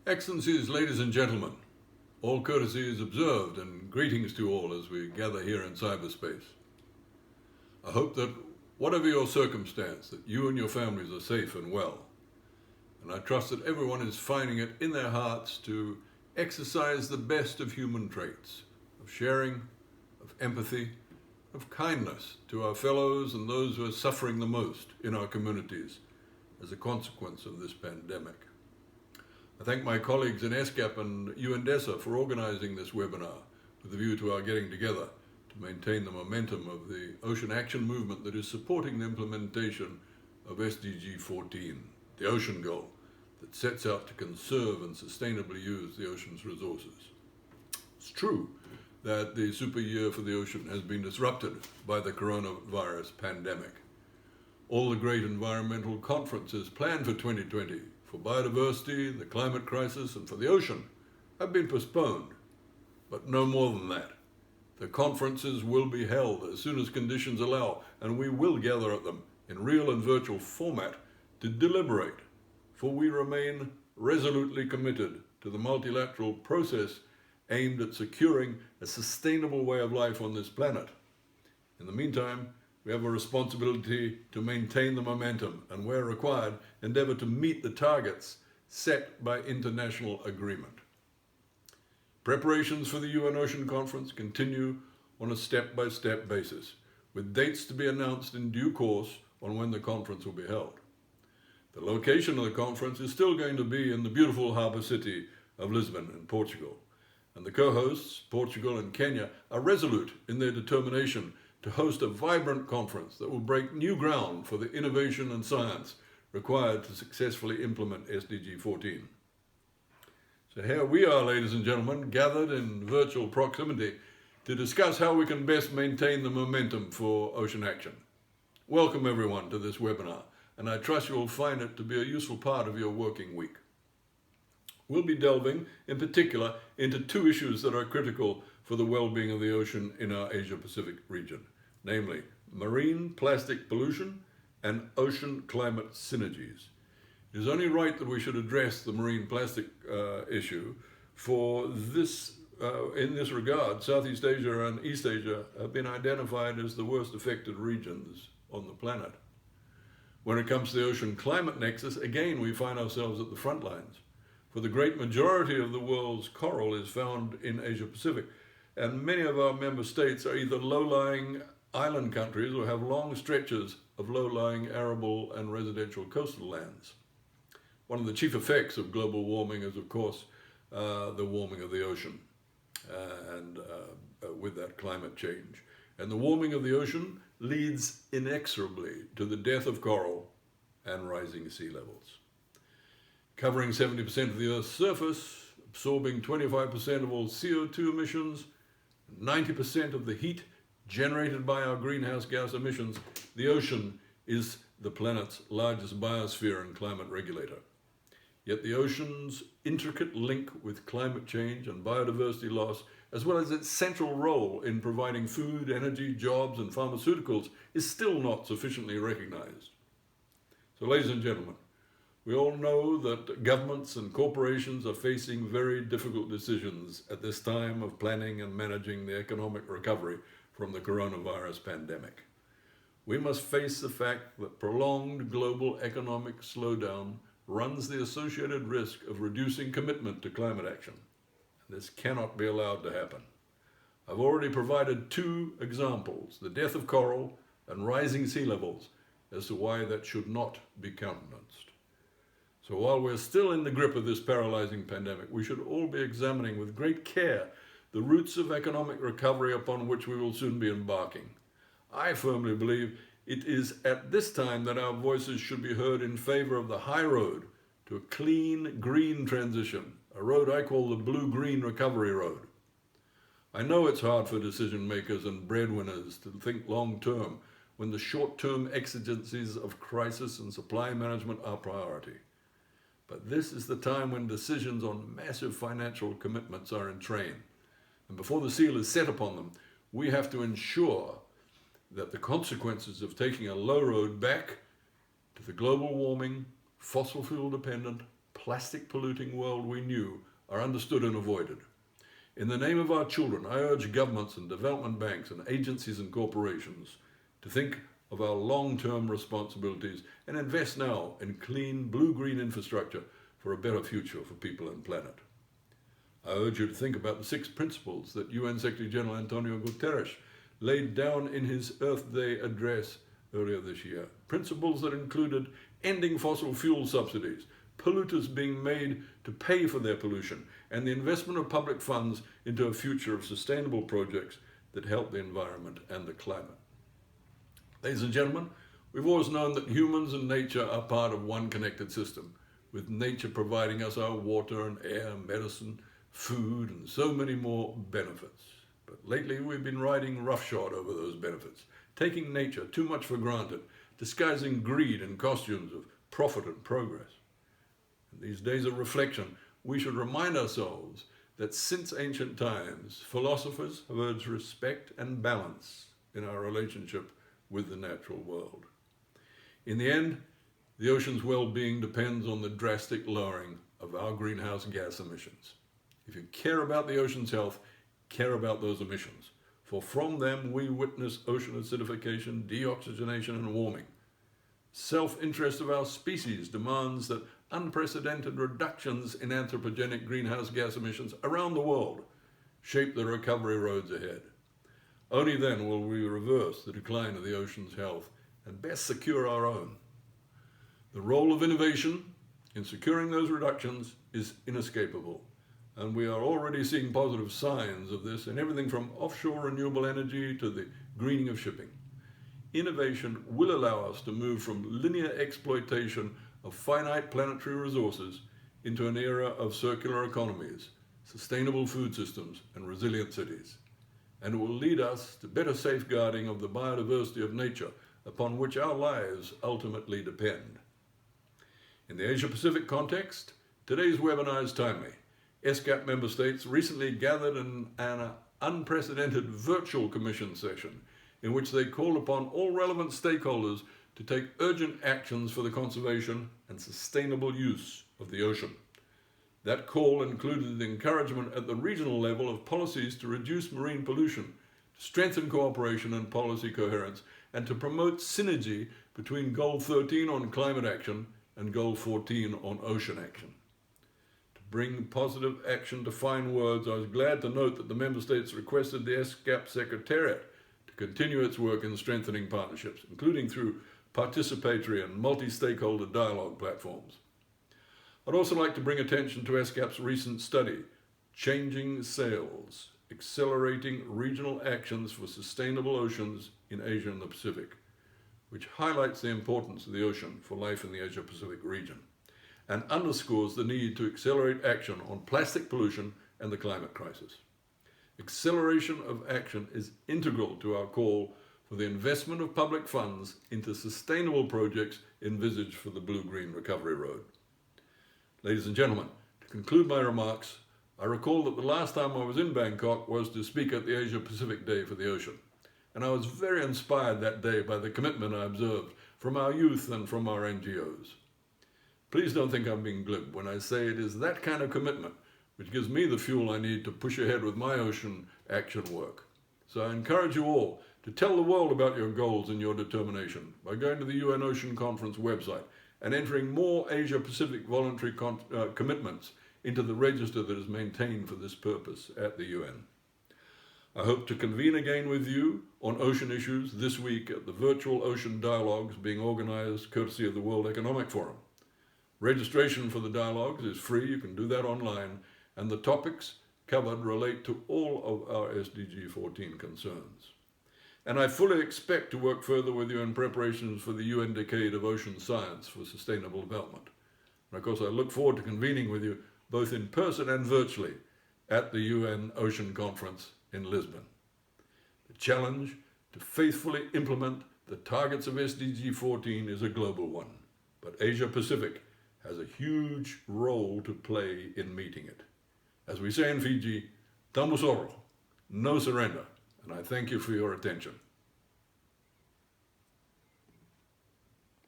Excellencies, ladies and gentlemen, all courtesy is observed and greetings to all as we gather here in cyberspace. I hope that whatever your circumstance, that you and your families are safe and well. And I trust that everyone is finding it in their hearts to exercise the best of human traits, of sharing, of empathy, of kindness to our fellows and those who are suffering the most in our communities as a consequence of this pandemic. I thank my colleagues in ESCAP and UNDESA for organizing this webinar with a view to our getting together to maintain the momentum of the ocean action movement that is supporting the implementation of SDG 14, the ocean goal that sets out to conserve and sustainably use the ocean's resources. It's true that the super year for the ocean has been disrupted by the coronavirus pandemic. All the great environmental conferences planned for 2020 for biodiversity, the climate crisis, and for the ocean have been postponed, but no more than that. The conferences will be held as soon as conditions allow, and we will gather at them in real and virtual format to deliberate, for we remain resolutely committed to the multilateral process aimed at securing a sustainable way of life on this planet. In the meantime, we have a responsibility to maintain the momentum and, where required, endeavor to meet the targets set by international agreement. Preparations for the UN Ocean Conference continue on a step-by-step basis, with dates to be announced in due course on when the conference will be held. The location of the conference is still going to be in the beautiful harbour city of Lisbon in Portugal, and the co-hosts, Portugal and Kenya, are resolute in their determination to host a vibrant conference that will break new ground for the innovation and science required to successfully implement SDG 14. So here we are, ladies and gentlemen, gathered in virtual proximity to discuss how we can best maintain the momentum for ocean action. Welcome everyone to this webinar, and I trust you will find it to be a useful part of your working week. We'll be delving, in particular, into two issues that are critical for the well-being of the ocean in our Asia-Pacific region, namely marine plastic pollution and ocean climate synergies. It is only right that we should address the marine plastic issue, for this, in this regard, Southeast Asia and East Asia have been identified as the worst affected regions on the planet. When it comes to the ocean climate nexus, again, we find ourselves at the front lines, for the great majority of the world's coral is found in Asia-Pacific, and many of our member states are either low-lying island countries or have long stretches of low-lying arable and residential coastal lands. One of the chief effects of global warming is, of course, the warming of the ocean, and with that climate change. And the warming of the ocean leads inexorably to the death of coral and rising sea levels. Covering 70% of the Earth's surface, absorbing 25% of all CO2 emissions, 90% of the heat generated by our greenhouse gas emissions, the ocean is the planet's largest biosphere and climate regulator. Yet the ocean's intricate link with climate change and biodiversity loss, as well as its central role in providing food, energy, jobs, and pharmaceuticals, is still not sufficiently recognized. So, ladies and gentlemen, we all know that governments and corporations are facing very difficult decisions at this time of planning and managing the economic recovery from the coronavirus pandemic. We must face the fact that prolonged global economic slowdown runs the associated risk of reducing commitment to climate action. This cannot be allowed to happen. I've already provided two examples, the death of coral and rising sea levels, as to why that should not be countenanced. So while we're still in the grip of this paralyzing pandemic, we should all be examining with great care the routes of economic recovery upon which we will soon be embarking. I firmly believe it is at this time that our voices should be heard in favor of the high road to a clean, green transition, a road I call the Bluegreen recovery road. I know it's hard for decision makers and breadwinners to think long-term when the short-term exigencies of crisis and supply management are priority. But this is the time when decisions on massive financial commitments are in train. And before the seal is set upon them, we have to ensure that the consequences of taking a low road back to the global warming, fossil fuel dependent, plastic polluting world we knew are understood and avoided. In the name of our children, I urge governments and development banks and agencies and corporations to think of our long-term responsibilities and invest now in clean blue-green infrastructure for a better future for people and planet. I urge you to think about the 6 principles that UN Secretary General Antonio Guterres laid down in his Earth Day address earlier this year. Principles that included ending fossil fuel subsidies, polluters being made to pay for their pollution, and the investment of public funds into a future of sustainable projects that help the environment and the climate. Ladies and gentlemen, we've always known that humans and nature are part of one connected system, with nature providing us our water and air, medicine, food, and so many more benefits. But lately we've been riding roughshod over those benefits, taking nature too much for granted, disguising greed in costumes of profit and progress. In these days of reflection, we should remind ourselves that since ancient times, philosophers have urged respect and balance in our relationship with the natural world. In the end, the ocean's well-being depends on the drastic lowering of our greenhouse gas emissions. If you care about the ocean's health, care about those emissions, for from them we witness ocean acidification, deoxygenation, and warming. Self-interest of our species demands that unprecedented reductions in anthropogenic greenhouse gas emissions around the world shape the recovery roads ahead. Only then will we reverse the decline of the ocean's health and best secure our own. The role of innovation in securing those reductions is inescapable, and we are already seeing positive signs of this in everything from offshore renewable energy to the greening of shipping. Innovation will allow us to move from linear exploitation of finite planetary resources into an era of circular economies, sustainable food systems, and resilient cities. And it will lead us to better safeguarding of the biodiversity of nature upon which our lives ultimately depend. In the Asia-Pacific context, today's webinar is timely. ESCAP member states recently gathered in an unprecedented virtual commission session in which they called upon all relevant stakeholders to take urgent actions for the conservation and sustainable use of the ocean. That call included the encouragement at the regional level of policies to reduce marine pollution, to strengthen cooperation and policy coherence, and to promote synergy between Goal 13 on climate action and Goal 14 on ocean action. To bring positive action to fine words, I was glad to note that the member states requested the ESCAP Secretariat to continue its work in strengthening partnerships, including through participatory and multi-stakeholder dialogue platforms. I'd also like to bring attention to ESCAP's recent study, Changing Sails, Accelerating Regional Actions for Sustainable Oceans in Asia and the Pacific, which highlights the importance of the ocean for life in the Asia-Pacific region and underscores the need to accelerate action on plastic pollution and the climate crisis. Acceleration of action is integral to our call for the investment of public funds into sustainable projects envisaged for the Blue-Green Recovery Road. Ladies and gentlemen, to conclude my remarks, I recall that the last time I was in Bangkok was to speak at the Asia-Pacific Day for the Ocean, and I was very inspired that day by the commitment I observed from our youth and from our NGOs. Please don't think I'm being glib when I say it is that kind of commitment which gives me the fuel I need to push ahead with my ocean action work. So I encourage you all to tell the world about your goals and your determination by going to the UN Ocean Conference website and entering more Asia-Pacific voluntary commitments into the register that is maintained for this purpose at the UN. I hope to convene again with you on ocean issues this week at the virtual ocean dialogues being organized courtesy of the World Economic Forum. Registration for the dialogues is free, you can do that online, and the topics covered relate to all of our SDG 14 concerns. And I fully expect to work further with you in preparations for the UN Decade of Ocean Science for Sustainable Development. And of course, I look forward to convening with you both in person and virtually at the UN Ocean Conference in Lisbon. The challenge to faithfully implement the targets of SDG 14 is a global one, but Asia Pacific has a huge role to play in meeting it. As we say in Fiji, tamu soro, no surrender. And I thank you for your attention.